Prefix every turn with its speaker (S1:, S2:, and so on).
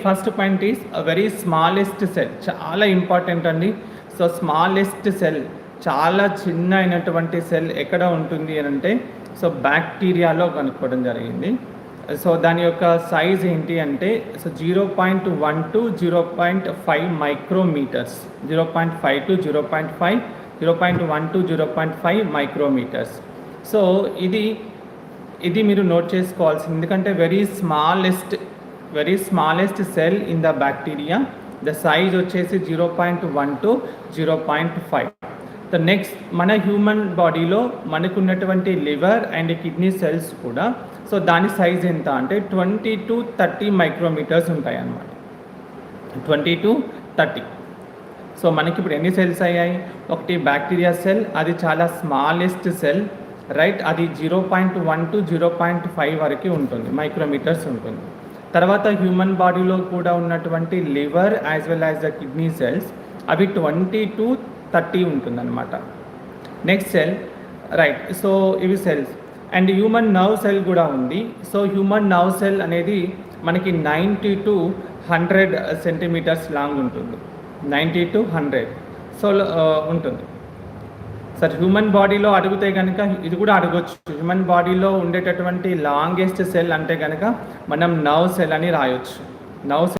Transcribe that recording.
S1: First point is very smallest cell, చాలా important అండి. So smallest cell, చాలా చిన్న అయినటువంటి సెల్ ఎక్కడ ఉంటుంది అని అంటే సో బ్యాక్టీరియాలో కనుక్కోవడం జరిగింది. సో దాని యొక్క సైజ్ ఏంటి అంటే so 0.1 to 0.5 micrometres, 0.5 to 0.5, 0.1 to 0.5 micrometres. So ఇది మీరు నోట్ చేసుకోవాల్సింది, ఎందుకంటే very smallest cell in the bacteria. The size వచ్చేసి 0.1 to 0.5. ద నెక్స్ట్, మన హ్యూమన్ బాడీలో మనకున్నటువంటి లివర్ అండ్ కిడ్నీ సెల్స్ కూడా సో దాని సైజ్ ఎంత అంటే 20 to 30 మైక్రోమీటర్స్ ఉంటాయి అన్నమాట. 20 to 30. సో మనకి ఇప్పుడు ఎన్ని సెల్స్ అయ్యాయి? ఒకటి బ్యాక్టీరియా సెల్, అది చాలా స్మాలెస్ట్ సెల్, రైట్. అది 0.1 to 0.5 వరకు ఉంటుంది, మైక్రోమీటర్స్ ఉంటుంది. తర్వాత హ్యూమన్ బాడీలో కూడా ఉన్నటువంటి liver as well as the kidney cells, అవి 20 to 30 ఉంటుందన్నమాట. Next cell, right. సో ఇవి cells. And human nerve cell కూడా ఉంది. సో హ్యూమన్ నర్వ్ సెల్ అనేది మనకి 90 to 100 సెంటీమీటర్స్ లాంగ్ ఉంటుంది, 90 to 100 సో ఉంటుంది. సార్ హ్యూమన్ బాడీలో అడిగితే కనుక ఇది కూడా అడగొచ్చు, హ్యూమన్ బాడీలో ఉండేటటువంటి లాంగెస్ట్ సెల్ అంటే కనుక మనం నర్వ్ సెల్ అని రాయొచ్చు. నర్వ్